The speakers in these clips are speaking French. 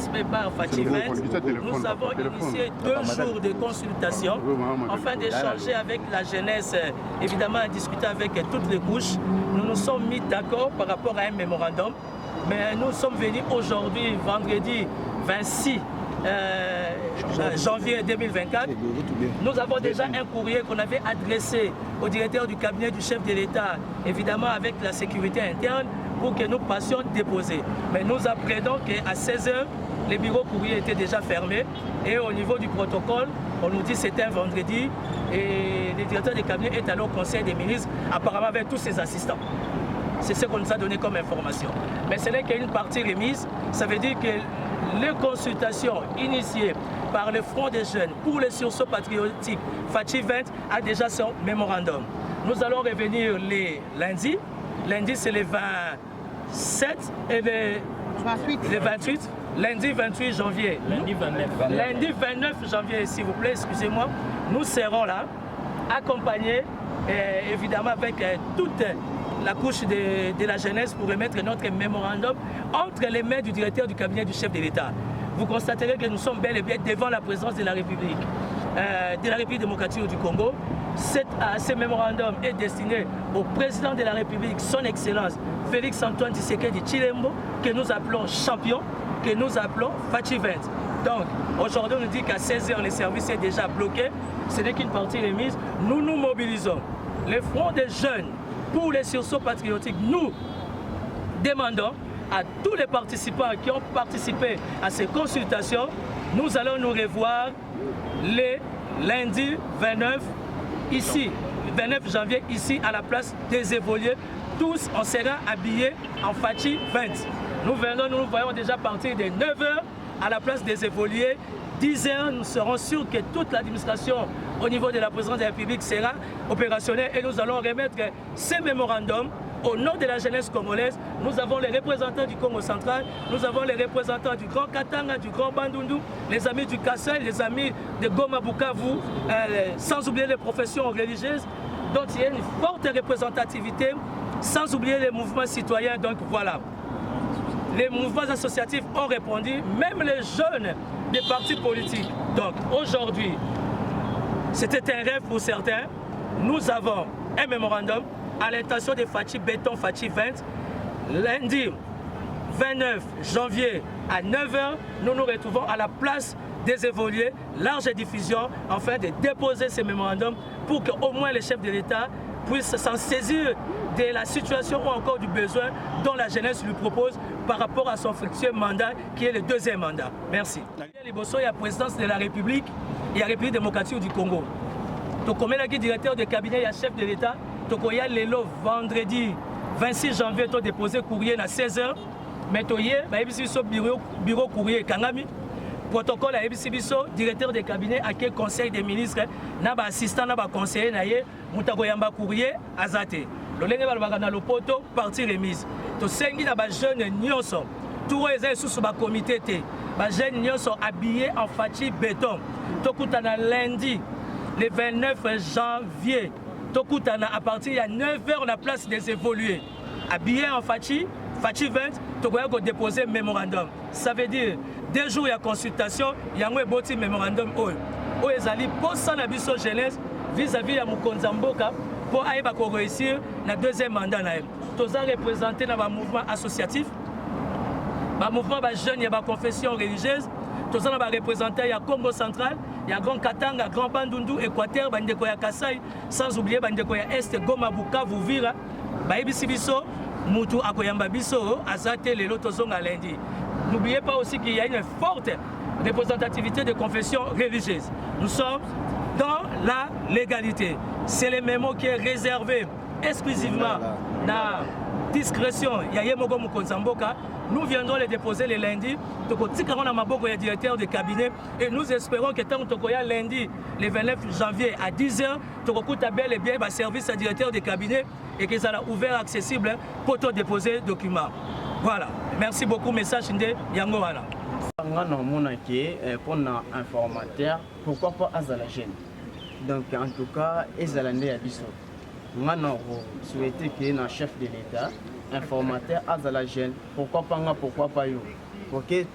participé par Fachi 20, nous avons initié 2 jours de consultation afin d'échanger avec la jeunesse, évidemment à discuter avec toutes les couches. Nous nous sommes mis d'accord par rapport à un mémorandum, mais nous sommes venus aujourd'hui, vendredi 26 janvier 2024. Nous avons déjà un courrier qu'on avait adressé au directeur du cabinet du chef de l'État, évidemment avec la sécurité interne, pour que nous passions déposer. Mais nous apprenons qu'à 16 h, les bureaux courriers étaient déjà fermés et au niveau du protocole, on nous dit que c'était un vendredi et le directeur du cabinet est allé au conseil des ministres, apparemment avec tous ses assistants. C'est ce qu'on nous a donné comme information. Mais ce n'est qu'une partie remise, ça veut dire que les consultations initiées par le Front des Jeunes pour les sursauts patriotiques, Fachi 20 a déjà son mémorandum. Nous allons revenir les lundis. Lundi, c'est le 27 et le 28. Lundi 28 janvier. Lundi 29. Lundi 29 janvier, s'il vous plaît, excusez-moi. Nous serons là, accompagnés, évidemment, avec toute la couche de la jeunesse pour remettre notre mémorandum entre les mains du directeur du cabinet du chef de l'État. Vous constaterez que nous sommes bel et bien devant la présidence de la République démocratique du Congo. Ce mémorandum est destiné au président de la République, son Excellence Félix Antoine Tshisekedi Tshilombo, que nous appelons champion, que nous appelons Fachi 20. Donc, aujourd'hui, on nous dit qu'à 16 h, le service est déjà bloqué. Ce n'est qu'une partie remise. Nous nous mobilisons. Le Front des Jeunes pour les sursauts patriotiques, nous demandons à tous les participants qui ont participé à ces consultations, nous allons nous revoir le lundi 29, ici, 29 janvier, ici à la place des évolués. Tous, on sera habillés en Fachi 20. Nous voyons déjà partir de 9 h à la place des évolués. 10 h, nous serons sûrs que toute l'administration au niveau de la présidence de la République sera opérationnelle et nous allons remettre ces mémorandums au nom de la jeunesse congolaise. Nous avons les représentants du Congo central, nous avons les représentants du Grand Katanga, du Grand Bandundu, les amis du Kassai, les amis de Goma Bukavu, sans oublier les professions religieuses. Donc il y a une forte représentativité, sans oublier les mouvements citoyens. Donc voilà, les mouvements associatifs ont répondu, même les jeunes des partis politiques. Donc aujourd'hui, c'était un rêve pour certains. Nous avons un mémorandum à l'intention de Fachi Béton, Fachi 20. Lundi 29 janvier à 9 h, nous nous retrouvons à la place des évolués, large diffusion, afin de déposer ces mémorandums pour qu'au moins les chefs de l'État puissent s'en saisir de la situation ou encore du besoin dont la jeunesse lui propose par rapport à son fructueux mandat qui est le 2e mandat. Merci. Il y a la présidence de la République et la République démocratique du Congo. Donc, comme le directeur de cabinet et chef de l'État, il y a le vendredi 26 janvier, tu as déposé courrier à 16 h. Mais tu as bureau courrier Kangami. Protocole à Ebisibiso, directeur de cabinet à quel conseil des ministres, n'a pas assistant, n'a pas conseiller, n'a pas courrier Azate. Le lenge balbaka le poto partie remise. To sengi na ba jeune nyonso. Tout les sous ba comité té. Ba jeune nyonso habillé en Fachi Béton. Tokutana lundi le 29 janvier. Tokutana à partir de 9 h la place des évolués. Habillé en Fachi 20, Togoya ko déposer mémorandum. Ça veut dire 2 jours de consultation, il y a un petit mémorandum. Où ils allaient pour ça na biso jeunesse vis-à-vis de Mukonzamboka pour réussir le 2e mandat. Tous représentés dans le mouvement associatif, le mouvement jeune, il y a la confession religieuse, tous représentés, il y a Congo central, il y a Grand Katanga, Grand Bandundu, Équateur, Bandekoya Kassai, sans oublier Bandekoya Est, Goma Bukavu, Vira, Baïbisi Biso, Moutou Akoyamba Biso, Azate, les Lotozonga lundi. N'oubliez pas aussi qu'il y a une forte représentativité de confession religieuse. Nous sommes dans la légalité. C'est le mémo qui est réservé exclusivement dans la discrétion. Nous viendrons les déposer le lundi. Nous avons le directeur de cabinet et nous espérons que tant que lundi, le 29 janvier à 10 h, nous avons bel et bien le service à directeur de cabinet et que ça sera ouvert, accessible pour déposer les documents. Voilà. Merci beaucoup. Message de Yango Wana. Pour un informateur, pourquoi pas Azalagène? Donc en tout cas, Ezalandé a dit ça. Nous souhaitons que le chef de l'État informateur azala jeune, pourquoi pas nga, pourquoi pas yo.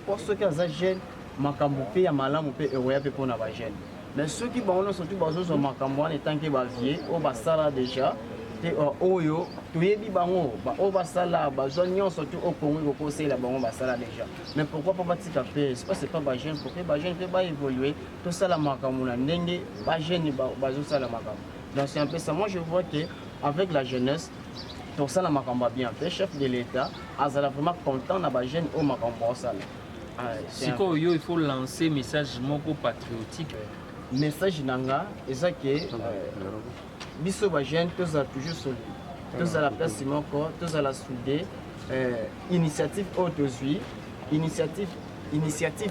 Pour ceux qui sont jeunes, makambo pe ya malamu pe eroya pe pona ba jeune. Mais ceux qui sont surtout bazo so makambo en tant que ba vieux ou ba sala déjà te oyo toyebi bango ba o ba sala ba zonyon surtout au Congo ko conseil la bango ba sala déjà. Mais pourquoi pas batika pe c'est pas ba jeune pour que ba jeune pe ba évoluer tout ça la makambo na ndenge ba jeune bazo sala makambo. Donc c'est un peu ça. Moi je vois que avec la jeunesse tout ça la makambo bien fait chef de l'État azala vraiment content na ba jeune au makambo sala. C'est quoi il faut lancer message moko patriotique. Message nanga eza que biso ba jeune tous a toujours solide. Tous à la place moko, tous à la soudé initiative autosui, initiative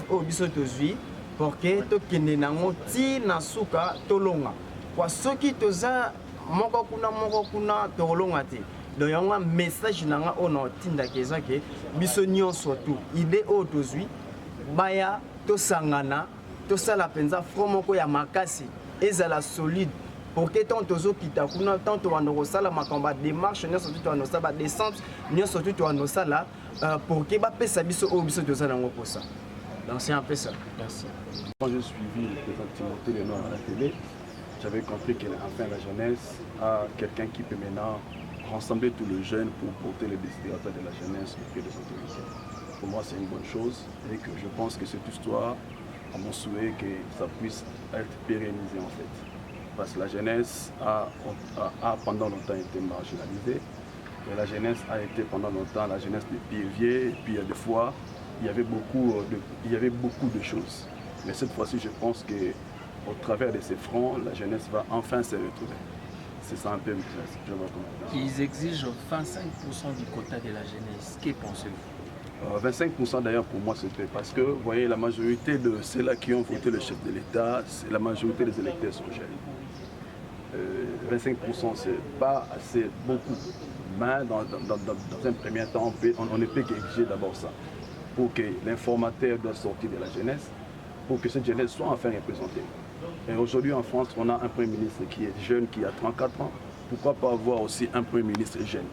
au biso autosui pour que to kende nango ti na suka tolonga. Kwa soki toza moko kuna tolonga te. Donc il y a un message nanga ono tinda keza ke biso nyonso tu idée autosui baya to sangana to sala penza fromoko ya makasi ezala solide pour que tant tozo kita kuna tant to ando sala makamba démarche nyonso tu ando sala descente nyonso tu ando sala pour que ba pesa biso o biso to sala ngo posa. Donc c'est un peu ça. Merci. Quand j'ai suivi le président Timothée Lenoir à la télé, j'avais compris qu'enfin la jeunesse a quelqu'un qui peut maintenant rassembler tous les jeunes pour porter les desiderata de la jeunesse auprès des autorités. Pour moi, c'est une bonne chose et que je pense que cette histoire, à mon souhait, que ça puisse être pérennisé en fait. Parce que la jeunesse a pendant longtemps été marginalisée. Et la jeunesse a été pendant longtemps la jeunesse des pieds et puis il y a des fois, il y avait beaucoup de choses. Mais cette fois-ci, je pense qu'au travers de ces fronts, la jeunesse va enfin se retrouver. C'est ça un peu, je vois comment. Ils exigent 25% du quota de la jeunesse. Que pensez-vous? 25% d'ailleurs pour moi c'était parce que vous voyez la majorité de ceux-là qui ont voté le chef de l'État, la majorité des électeurs sont jeunes. 25% c'est pas assez beaucoup, mais dans un premier temps on ne peut qu'exiger d'abord ça pour que l'informateur doit sortir de la jeunesse, pour que cette jeunesse soit enfin représentée. Et aujourd'hui en France on a un Premier ministre qui est jeune, qui a 34 ans, pourquoi pas avoir aussi un Premier ministre jeune?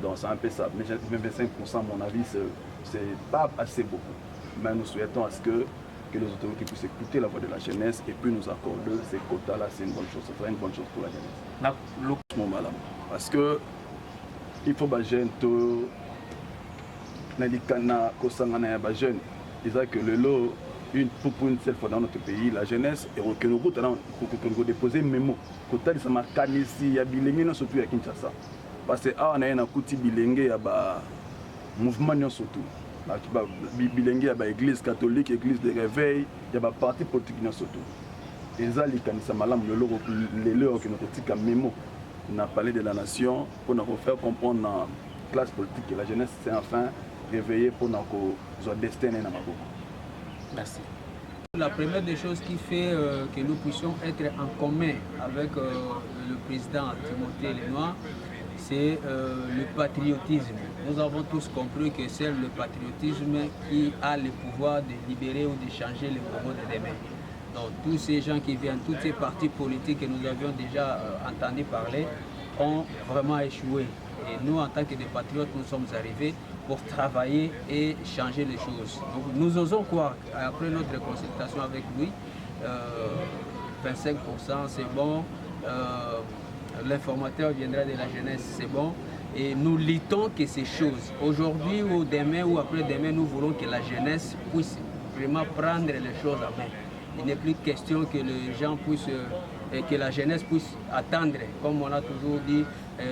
Donc c'est un peu ça, mais 25% à mon avis, c'est pas assez beaucoup. Mais nous souhaitons à ce que les autorités puissent écouter la voix de la jeunesse et puis nous accorder ces quotas-là, c'est une bonne chose, ça sera une bonne chose pour la jeunesse. Parce que il faut que les jeunes, ils disent que le lot, pour une seule fois dans notre pays, la jeunesse, et que nous avons déposé mes mots. Quota de Samakani, il y a Bilémino, surtout à Kinshasa. Parce que on a un coup bilenge, il y a un mouvement surtout. Bilenge, il y a l'église catholique, l'église de réveil, il y a un parti politique surtout. Et ça, les leurs qui nous ont dit mémo, on a parlé de la nation pour nous faire comprendre la classe politique et la jeunesse s'est enfin réveillée pour notre destin. Merci. La première des choses qui fait que nous puissions être en commun avec le président Timothée Lenoir, c'est le patriotisme. Nous avons tous compris que c'est le patriotisme qui a le pouvoir de libérer ou de changer le monde de demain. Donc tous ces gens qui viennent, tous ces partis politiques que nous avions déjà entendu parler, ont vraiment échoué. Et nous, en tant que des patriotes, nous sommes arrivés pour travailler et changer les choses. Donc, nous osons croire, après notre consultation avec lui, 25% c'est bon, l'informateur viendra de la jeunesse, c'est bon. Et nous luttons que ces choses, aujourd'hui ou demain ou après-demain, nous voulons que la jeunesse puisse vraiment prendre les choses en main. Il n'est plus question que les gens puissent, que la jeunesse puisse attendre, comme on a toujours dit,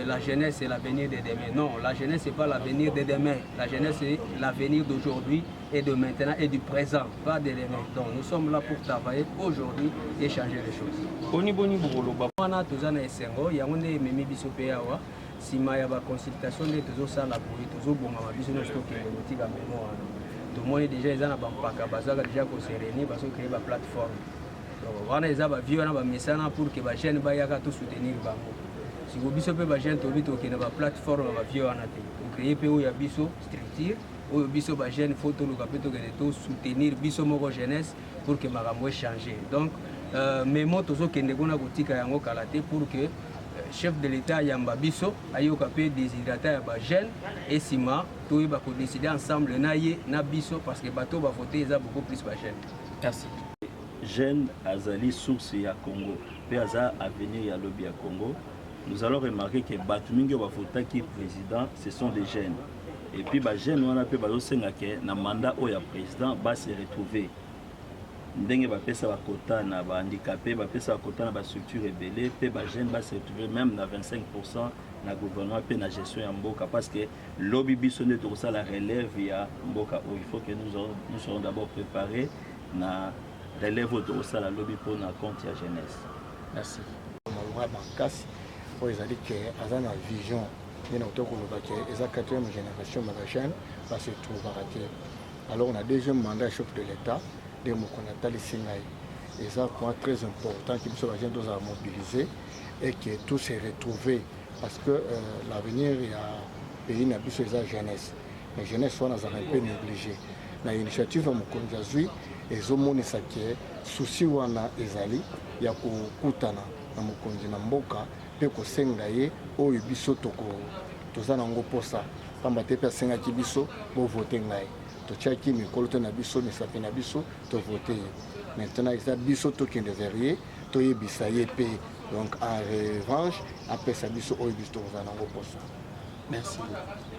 la jeunesse c'est l'avenir de demain. Non, la jeunesse c'est pas l'avenir de demain. La jeunesse c'est l'avenir d'aujourd'hui et de maintenant et du présent, pas de demain. Donc nous sommes là pour travailler aujourd'hui et changer les choses. Boni bolo on a tous na esengo ya onde memi biso pe awa sima ya ba consultation de tozo sala pour tozo bonga ma biso no stock et motika mémoire. Tout le monde déjà ils ont ba mpaka bazaka déjà ko se réunir parce que créer ba plateforme. Donc on a déjà ba vieux na ba message pour que ba jeune ba yaka tout soutenir bango. Si vous biso pe ba jeune to bito ke na ba plateforme ba vieux na te. Pour créer pe o ya biso structure o biso ba jeune photo lo kapeto ke to soutenir biso moko jeunesse pour que makambo changer. Donc mes mots tozo kende kona kotika yango kalate pour que chef de l'État yamba biso ayoka pe désirata ya ba jeune et sima to ba ko décider ensemble na ye na biso parce que bato ba voter eza beaucoup plus ba jeune. Merci. Jeune azali source ya Congo pe aza avenir ya lobby ya Congo. Nous allons remarquer que bato mingi ba vota ki président ce sont des jeunes. Et puis ba jeune wana pe ba senga ke na mandat o ya président ba se retrouver. Ndenge bapesa bakota na ba handicapé bapesa bakota na ba structure rebelle pe ba jeune ba se retrouver même na 25% na gouvernement pe na gestion ya mboka parce que lobby biso ne to ça la relève ya mboka il faut que nous serons d'abord préparés na relève au ça la lobby pour na compte ya jeunesse. Merci. Bankasi pour les alliés à la vision de notre et la quatrième génération de jeune va se trouver raté. Alors on a deuxième mandat chef de l'État de Mokonatali Singaï. Et ça point très important qui soit gens doivent mobiliser et que tous se retrouvent parce que l'avenir il y a pays n'a plus la jeunesse. La jeunesse soit un peu négligée. L'initiative de Mokonjazui et Zomoni Sake souci wana ezali ya kukutana na mokonzi na mboka pe kosenga ye oyo biso toza nango posa pamba te pe asengaki biso bo voter ngai totiaki mikolo te na biso misapi na biso to voter maintenant eza biso tokende verrier toyebisa ye pe donc en revanche apesa biso oyo biso toza nango posa. Merci.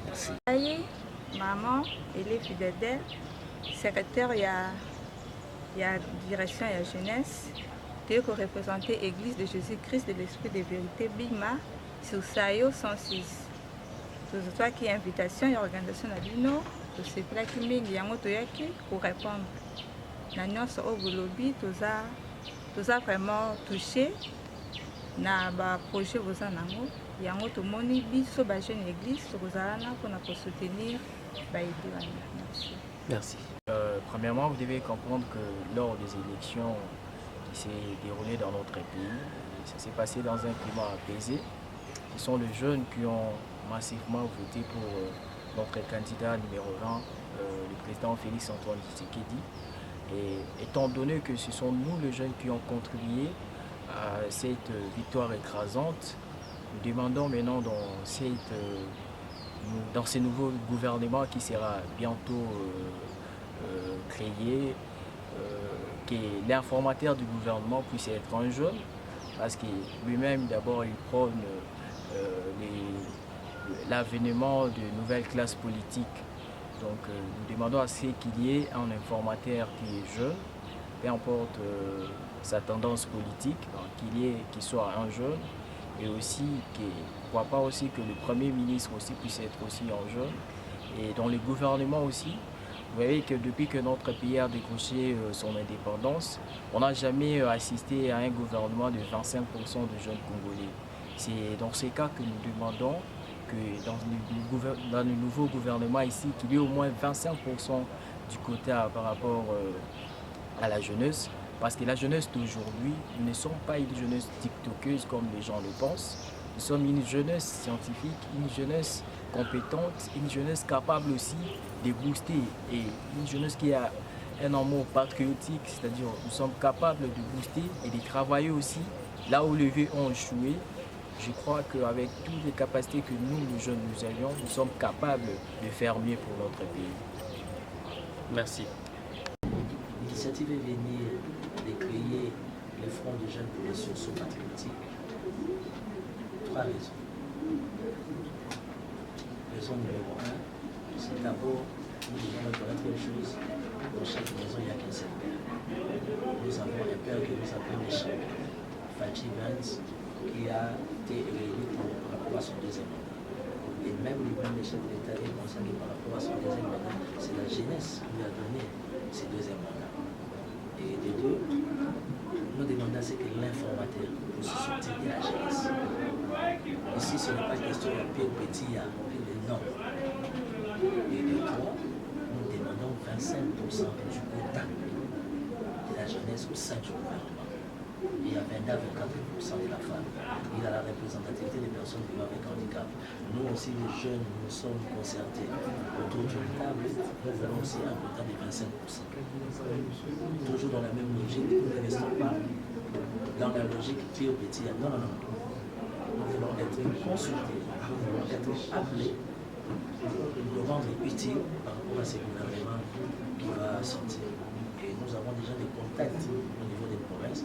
Merci. Aïe, maman, élève fidèle, secrétaire, il y a direction et jeunesse, qui représenter Église de Jésus-Christ de l'Esprit de Vérité, Bima, sur Sayo 106. Tout ça qui est invitation et organisation à l'UNO, tout ce qui est pour répondre. L'annonce au Golobi, tout ça vraiment touché. Na ba projet vous en avez, il y a un autre moni biso ba jeune église vous allez pour soutenir ba Merci. Merci. Premièrement, vous devez comprendre que lors des élections qui s'est déroulées dans notre pays, ça s'est passé dans un climat apaisé. Ce sont les jeunes qui ont massivement voté pour notre candidat numéro 1, le président Félix Antoine Tshisekedi. Et étant donné que ce sont nous les jeunes qui ont contribué à cette victoire écrasante, nous demandons maintenant dans ce nouveau gouvernement qui sera bientôt créé, que l'informateur du gouvernement puisse être un jeune, parce que lui-même d'abord il prône l'avènement de nouvelles classes politiques. Donc nous demandons à ce qu'il y ait un informateur qui est jeune, peu importe sa tendance politique, qu'il soit un jeune, et aussi pourquoi pas aussi que le Premier ministre aussi puisse être aussi un jeune. Et dans le gouvernement aussi, vous voyez que depuis que notre pays a décroché son indépendance, on n'a jamais assisté à un gouvernement de 25% de jeunes Congolais. C'est dans ces cas que nous demandons que dans le nouveau gouvernement ici, qu'il y ait au moins 25% du quota par rapport à la jeunesse. Parce que la jeunesse d'aujourd'hui, nous ne sommes pas une jeunesse tiktokeuse comme les gens le pensent. Nous sommes une jeunesse scientifique, une jeunesse compétente, une jeunesse capable aussi de booster et une jeunesse qui a un amour patriotique, c'est-à-dire nous sommes capables de booster et de travailler aussi là où les vieux ont échoué. Je crois qu'avec toutes les capacités que nous, les jeunes, nous avions, nous sommes capables de faire mieux pour notre pays. Merci. L'initiative est venue de créer le Front des jeunes pour les sursaut patriotiques. Trois raisons. Raison numéro 1, c'est d'abord, nous devons reconnaître une chose, dans chaque maison, il n'y a qu'un seul père. Nous avons un père que nous appelons le champion, Fachi Vance, qui a été réélu par rapport à son deuxième mandat. Et même lui-même, le chef de l'État est concerné par rapport à son deuxième mandat. C'est la jeunesse qui lui a donné ses deuxièmes mandats. Et de deux, nous demandons à ce que l'informateur puisse soutenir la jeunesse. Ici, ce n'est pas question de pire petit, il y a plus de nombre. Et de trois, nous demandons 25% du quota de la jeunesse au sein du gouvernement. Il y a 22 à 24% de la femme. Il y a la représentativité des personnes vivant avec handicap. Nous aussi, les jeunes, nous sommes concertés autour d'une table. Nous voulons aussi un quota de 25%. Toujours dans la même logique, nous ne restons pas dans la logique pire petit. Non. nous voulons être consultés, nous voulons être appelés pour nous rendre utiles par rapport à ce gouvernement qui va sortir. Et nous avons déjà des contacts au niveau des provinces,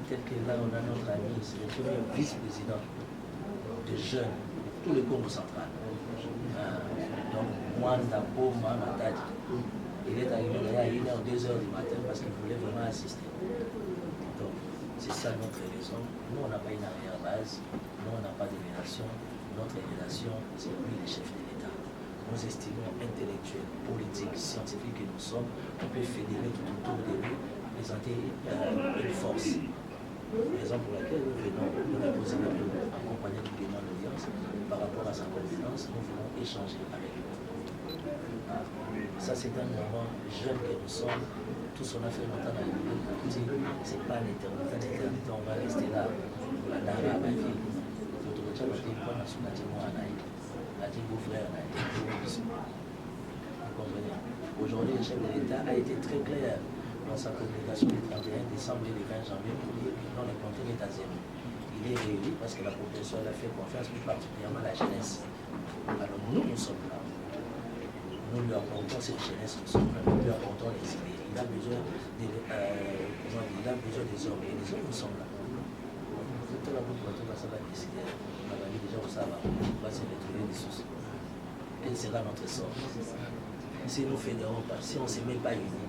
tel que là on a notre ami, c'est le premier vice-président de jeunes de tout le Congo central. Donc, Mwanda Boma Matadi, il est arrivé d'ailleurs à 1h, 2h du matin parce qu'il voulait vraiment assister. Donc, c'est ça notre raison. Nous, on n'a pas une arrière-base, nous, on n'a pas de relation. Notre relation, c'est lui, le chef de l'État. Nous estimons intellectuels, politiques, scientifiques que nous sommes, on peut fédérer tout autour de lui, présenter une force. Raison pour laquelle nous venons de déposer la main accompagné du paiement d'audience par rapport à sa compétence, nous voulons échanger avec lui. Ça, c'est un moment jeune que nous sommes. Tous on a fait longtemps dans les milieux politiques. Ce n'est pas l'éternité, on va rester là. La Dara, ma vie. Aujourd'hui, le chef de l'État a été très clair dans sa communication du 31 décembre et du 20 janvier pour dire que non, le contenu est à zéro. Il est réuni parce que la population a fait confiance, plus particulièrement la jeunesse. Alors nous sommes là. Nous lui apportons cette jeunesse, nous lui apportons les idées. Il a besoin des hommes et les hommes nous sommes là. Toute la population va s'en décider. On va déjà au savoir, on va se retrouver des soucis. Quel sera notre sort? Si nous ne fédérons pas, si on ne se met pas unis.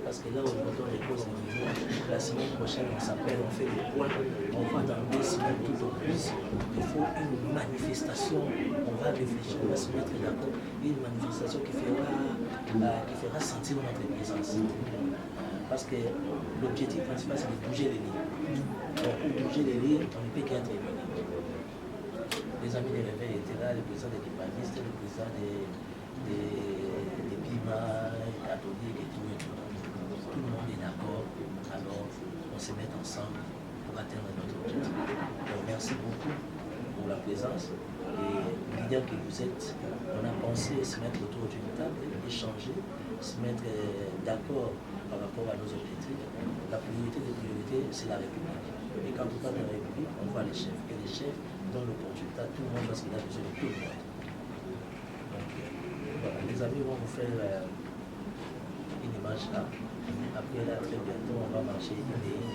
Parce que là, quand on dépose le niveau, la semaine prochaine, on s'appelle, on fait des points, on va dans 2 semaines tout au plus. Il faut une manifestation, on va réfléchir, on va se mettre d'accord, une manifestation qui fera sentir notre présence. Parce que l'objectif principal, c'est de bouger les lignes. Donc, pour bouger les lignes, on ne peut qu'être unis. Les amis des réveils étaient là, le président des Kipanistes, le président des Bima, catholiques et tout. Tout le monde est d'accord, alors on se met ensemble pour atteindre notre objectif. Donc, merci beaucoup pour la présence et leader que vous êtes. On a pensé se mettre autour d'une table, échanger, se mettre d'accord par rapport à nos objectifs. La priorité des priorités, c'est la République. Et quand on parle de la République, on voit les chefs. Et les chefs donnent l'opportunité à tout le monde parce qu'il a besoin de tout le monde. Donc, voilà, les amis vont vous faire une image là. Après là, très bientôt, on va marcher une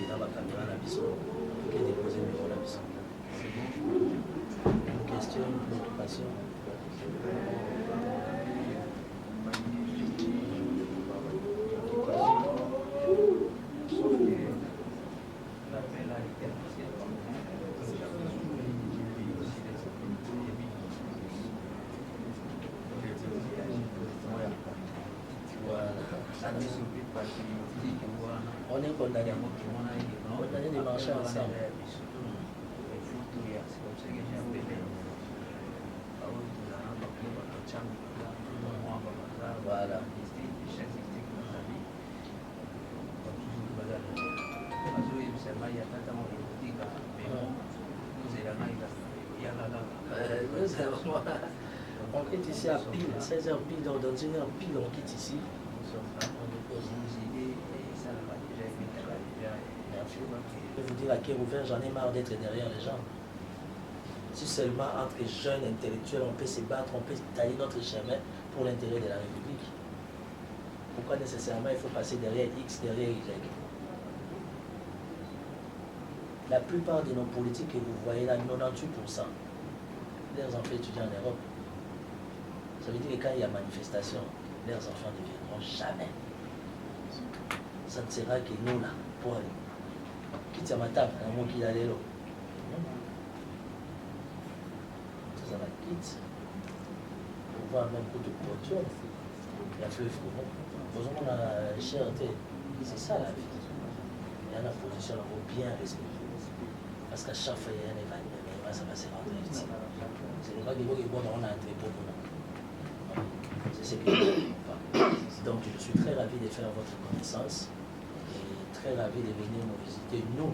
dans la caméra la biseau et déposer le numéro la biseau. Une question, une préoccupation? On est condamné. Condamné de marcher ensemble. Voilà. On quitte ici à pile, 16h pile, dans 1h pile, on quitte ici. On dépose nos idées et ça va déjà été merci. Je vais vous dire à cœur ouvert, j'en ai marre d'être derrière les gens. Si seulement entre jeunes intellectuels, on peut se battre, on peut tailler notre chemin pour l'intérêt de la République. Pourquoi nécessairement il faut passer derrière X, derrière Y? La plupart de nos politiques que vous voyez là, 98%, leurs enfants étudiants en Europe. Ça veut dire que quand il y a manifestation, leurs enfants ne viendront jamais. Ça ne sera que nous là, pour aller. Quitte à ma table, un mot qui allait là. Ça va quitte. Pour voir même coup de couture, il y a fleuve comment. Posons la cherté. C'est ça la vie. Il y a la position, il faut bien respecter. Parce qu'à chaque fois, il y a un événement, ça va se rendre utile. C'est pas des mots qui vont dans un entrepôt. C'est ce que je ne pas. Donc, je suis très ravi de faire votre connaissance et très ravi de venir nous visiter, nous,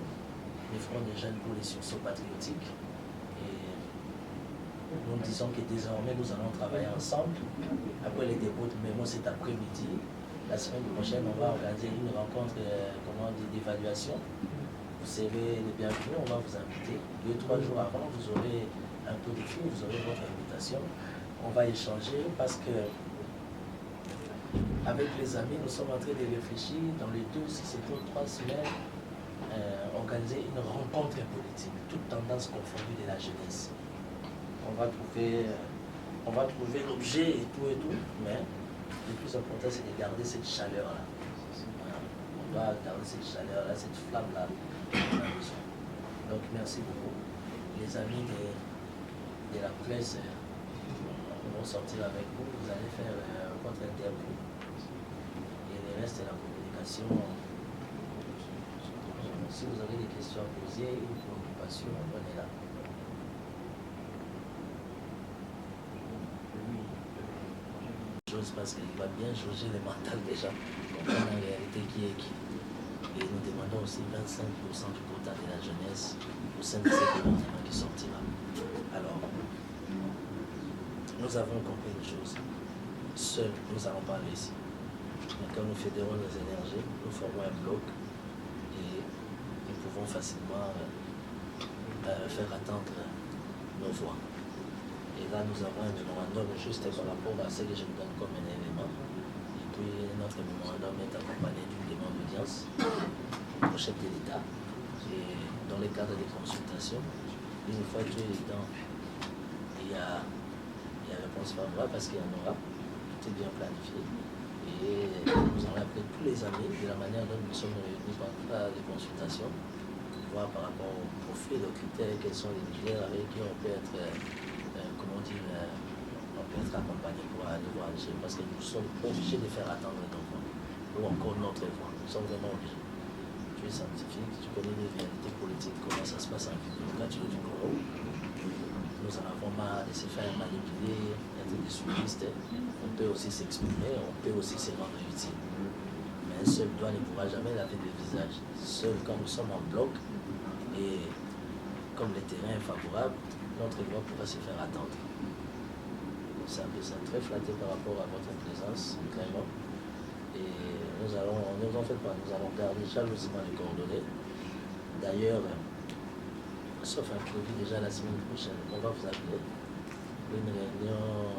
les Fronts des jeunes pour les sursauts patriotiques. Et nous disons que désormais, nous allons travailler ensemble. Après les dépôts de mémoire cet après-midi, la semaine prochaine, on va organiser une rencontre d'évaluation vous serez les bienvenus, on va vous inviter. 2-3 jours avant, vous aurez un peu de fil, vous aurez votre invitation. On va échanger parce que avec les amis, nous sommes en train de réfléchir dans les 2, si c'était 3 semaines, organiser une rencontre politique, toute tendance confondue de la jeunesse. On va trouver l'objet et tout, mais le plus important c'est de garder cette chaleur-là. Voilà. On doit garder cette chaleur-là, cette flamme-là. Donc merci beaucoup. Les amis de la presse vont sortir avec vous, vous allez faire votre interview. Et le reste de la communication, si vous avez des questions à poser ou préoccupations, on est là. Parce qu'il va bien jauger le mental déjà, comprendre la réalité qui est qui. Et nous demandons aussi 25% du quota de la jeunesse au sein de ce gouvernement qui sortira. Alors, nous avons compris une chose. Seuls, nous allons parler ici. Mais quand nous fédérons nos énergies, nous formons un bloc et nous pouvons facilement faire attendre nos voix. Et là, nous avons un mémorandum juste par rapport à ce que je vous donne comme un élément. Et puis, notre mémorandum est accompagné d'une demande d'audience au chef de l'État. Et dans le cadre des consultations, une fois que dedans, il y a réponse favorable parce qu'il y en aura, tout est bien planifié. Et nous allons appeler tous les amis de la manière dont nous sommes réunis pendant les consultations, voir par rapport au profil, aux critères, quels sont les filières avec qui on peut être. On peut être accompagné pour aller voir Alger parce que nous sommes obligés de faire attendre nos voix ou encore notre voix. Nous sommes vraiment obligés. Tu es scientifique, tu connais les réalités politiques, comment ça se passe en Guinée. Quand tu es du Congo, nous en avons marre de se faire manipuler, être des soumistes. On peut aussi s'exprimer, on peut aussi se rendre utile. Mais un seul doigt ne pourra jamais laver le visage. Seul quand nous sommes en bloc et comme le terrain est favorable, notre voix pourra se faire attendre. C'est un peu ça, très flatté par rapport à votre présence, vraiment. Et nous en fait pas, nous allons garder jalousement les coordonnées. D'ailleurs, sauf imprévu déjà la semaine prochaine, on va vous appeler une réunion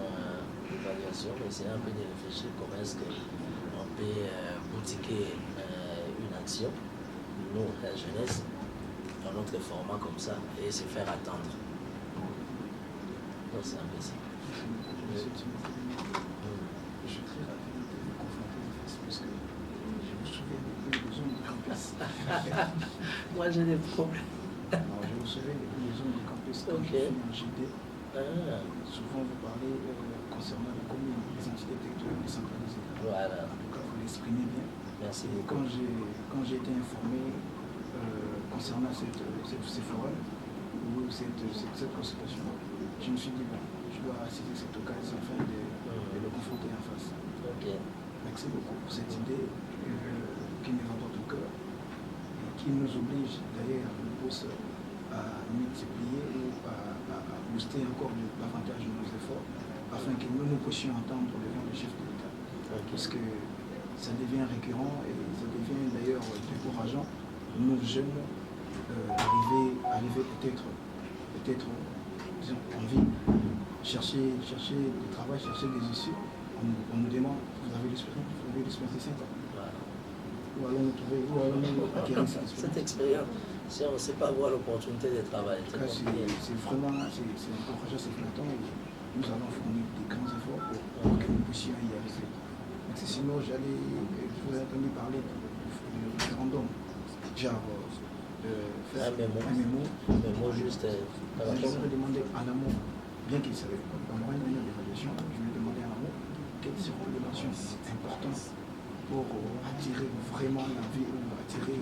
d'évaluation, mais c'est un peu de réfléchir comment est-ce qu'on peut boutiquer une action, nous, la jeunesse, dans notre format comme ça, et se faire attendre. Donc c'est un peu ça. Je suis très ravi de vous confronter en face parce que je me souviens depuis les zones du campus. Moi j'ai des problèmes. Non, je me souviens depuis les zones du campus quand je suis en JD. Souvent vous parlez concernant les communes, les entités territoriales décentralisées. Voilà. En tout cas, vous l'exprimez bien. Merci Et beaucoup. quand j'ai été informé concernant ces forums ou cette consultation, je me suis dit, bon, je dois saisir cette occasion afin de le confronter en face. Okay. Merci beaucoup pour cette idée qui me va dans tout cœur et qui nous oblige d'ailleurs tous à multiplier ou à booster encore davantage nos efforts afin que nous puissions entendre le vent du chef de l'État. Okay. Parce que ça devient récurrent et ça devient d'ailleurs décourageant. Nous jeunes arriver peut-être disons, en vie, chercher du travail, chercher des issues. On nous demande, vous avez l'expérience de 5 ans. Où allons-nous trouver, où allons-nous acquérir cette expérience? Si on ne sait pas avoir l'opportunité de travailler. C'est vraiment, c'est encourageant, c'est flattant et nous allons fournir des grands efforts pour que nous puissions y arriver. Parce que sinon, je vous ai entendu parler du référendum, genre faire un mémo juste. Je vais demander en amont, bien qu'il serait dans une réunion d'évaluation, je vais demander en amont quelles seront les mentions importantes pour attirer vraiment l'envie ou attirer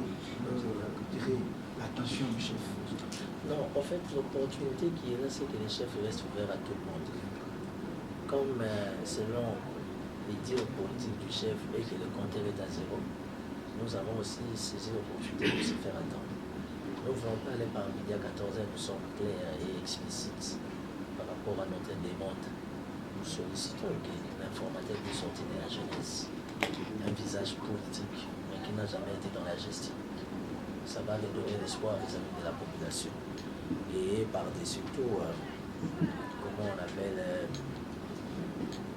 l'attention du chef. Non, en fait, l'opportunité qui est là, c'est que les chefs restent ouverts à tout le monde. Comme selon les dires politiques du chef et que le compteur est à 0, nous avons aussi saisi l'opportunité de se faire attendre. Nous ne voulons pas aller par midi à 14h, nous sommes clairs et explicites par rapport à notre demande. Nous sollicitons que l'informateur puisse sortir de la jeunesse, un visage politique, mais qui n'a jamais été dans la gestion. ça va redonner l'espoir vis-à-vis de la population. Et par-dessus tout, comment on appelle,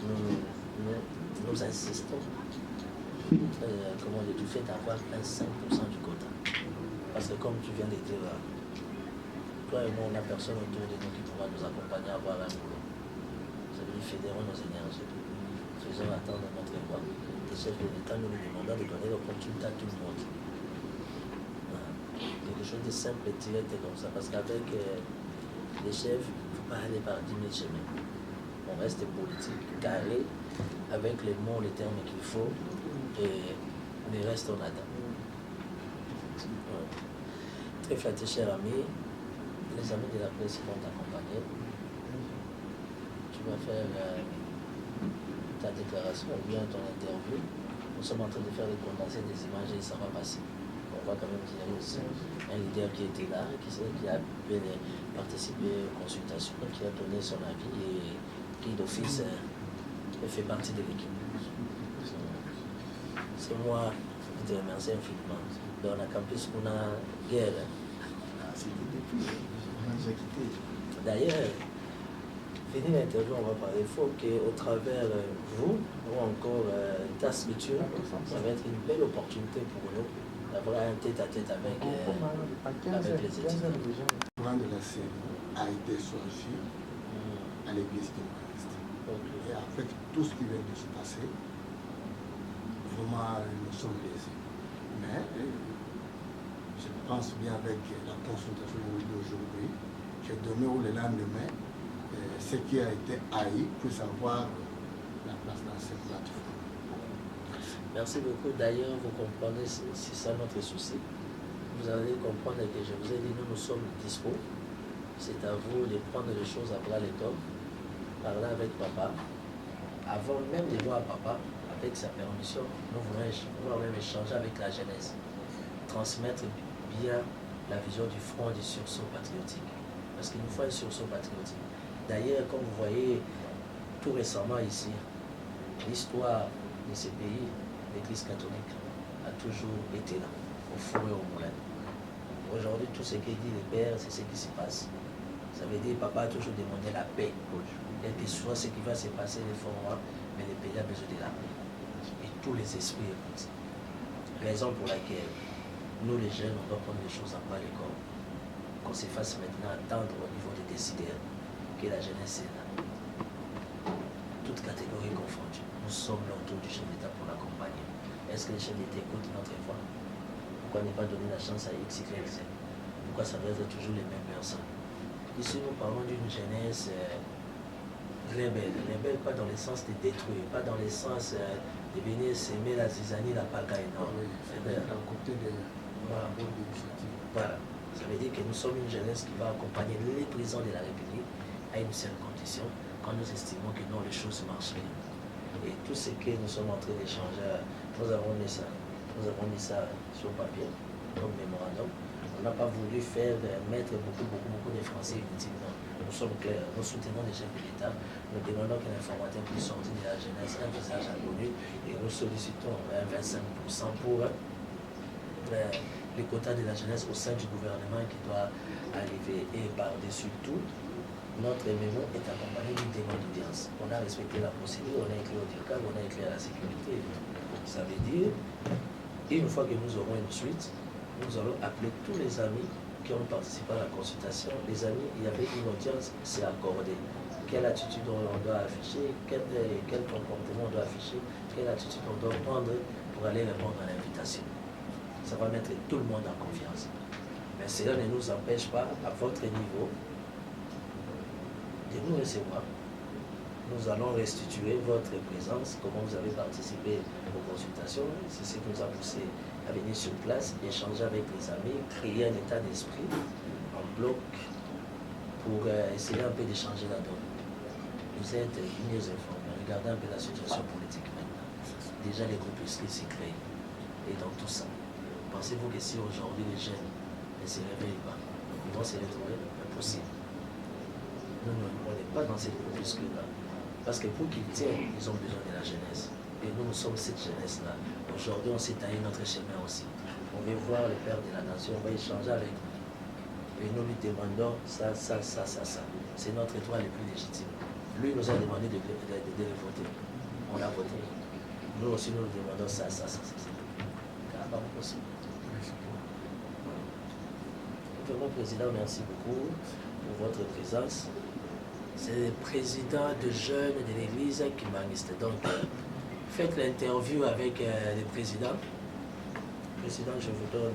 nous insistons, comment dire, du fait d'avoir un 5% du quota. Parce que comme tu viens de dire, toi et moi, on n'a personne autour de nous qui pourra nous accompagner à avoir un boulot. Ça veut dire fédérons nos énergies, faisons attendre notre voix. Les chefs de l'État nous demandent de donner l'opportunité à tout le monde. Quelque chose de simple et direct comme ça, parce qu'avec les chefs, il ne faut pas aller par 10 000 chemins. On reste politique, carré, avec les mots, les termes qu'il faut, et le reste on attend. Très flatté, chers amis, les amis de la presse vont t'accompagner. Tu vas faire ta déclaration ou bien ton interview. Nous sommes en train de faire des condensés des images et ça va passer. On va quand même dire aussi un leader qui était là, qui a participé aux consultations, qui a donné son avis et qui d'office fait partie de l'équipe. C'est moi qui te remercie infiniment. Dans la campus, on a guerre. D'ailleurs, fini l'interview, on va parler. Il faut qu'au travers vous, ou encore ta structure, ça va être une belle opportunité pour nous d'avoir un tête-à-tête avec les étudiants. Le courant de la scène a été choisi à l'église de Christ. Et avec tout ce qui vient de se passer, vraiment nous sommes lésés. Mais je pense bien avec la consultation d'aujourd'hui, que demain ou le lendemain, ce qui a été haï puisse avoir la place dans cette plateforme. Merci beaucoup. D'ailleurs, vous comprenez, c'est ça notre souci. Vous allez comprendre que je vous ai dit, nous sommes dispo. C'est à vous de prendre les choses à bras les corps, parler avec papa. Avant même de voir papa, avec sa permission, nous voulons même échanger avec la jeunesse. Transmettre bien la vision du front du sursaut patriotique. Parce qu'il nous faut un sursaut patriotique. D'ailleurs, comme vous voyez, tout récemment ici, l'histoire de ce pays, l'Église catholique, a toujours été là, au four et au moulin. Aujourd'hui, tout ce que dit le Père, c'est ce qui se passe. Ça veut dire que papa a toujours demandé la paix. Quel que soit ce qui va se passer, les formes, mais le pays a besoin de la paix. Et tous les esprits écoutent. Raison pour laquelle nous, les jeunes, on doit prendre les choses à bas le corps. Qu'on se fasse maintenant attendre au niveau des décideurs que la jeunesse est là. Toutes catégories confondues. Nous sommes là autour du chef d'État pour l'accompagner. Est-ce que le chef d'État écoute notre voix? Pourquoi ne pas donner la chance à X, Y, Z? Pourquoi ça doit être toujours les mêmes personnes? Ici, nous parlons d'une jeunesse rebelle. Rebelle pas dans le sens de détruire, pas dans le sens de venir s'aimer la zizanie, la pagaille. Non. Voilà. Ça veut dire que nous sommes une jeunesse qui va accompagner les présidents de la République à une seule condition, quand nous estimons que non, les choses marchent bien. Et tout ce que nous sommes en train d'échanger, nous avons mis ça sur papier, comme mémorandum. On n'a pas voulu mettre beaucoup de Français inutilement. Nous sommes clairs, nous soutenons les chefs de l'État, nous demandons qu'un informateur puisse sortir de la jeunesse un visage inconnu et nous sollicitons 25% pour les quotas de la jeunesse au sein du gouvernement qui doit arriver. Et par-dessus tout, notre mémo est accompagné d'une demande d'audience. On a respecté la procédure, on a écrit au DIRCAB, on a écrit à la sécurité. Ça veut dire, une fois que nous aurons une suite, nous allons appeler tous les amis qui ont participé à la consultation. Les amis, il y avait une audience, c'est accordé. Quelle attitude on doit afficher, quel comportement on doit afficher, quelle attitude on doit prendre pour aller répondre à l'invitation. Ça va mettre tout le monde en confiance. Mais cela ne nous empêche pas, à votre niveau, de nous recevoir. Nous allons restituer votre présence, comment vous avez participé aux consultations. C'est ce qui nous a poussé à venir sur place, échanger avec les amis, créer un état d'esprit en bloc pour essayer un peu d'échanger la donne. Vous êtes mieux informés. Regardez un peu la situation politique maintenant. Déjà, les groupuscules s'y créent. Et dans tout ça, pensez-vous que si aujourd'hui les jeunes ne se réveillent pas, ils vont se retrouver? Impossible. Nous, on n'est pas dans cette groupuscule-là. Parce que pour qu'ils tiennent, ils ont besoin de la jeunesse. Et nous sommes cette jeunesse-là. Aujourd'hui, on s'est taillé notre chemin aussi. On pouvez voir le Père de la Nation, on va échanger avec lui. Et nous lui demandons ça. C'est notre étoile le plus légitime. Lui nous a demandé de le voter. On l'a voté. Nous aussi, nous lui demandons ça. Pas possible. Vraiment, Président, merci beaucoup pour votre présence. C'est le président de jeunes de l'église qui maniste. Donc, faites l'interview avec le président. Président, je vous donne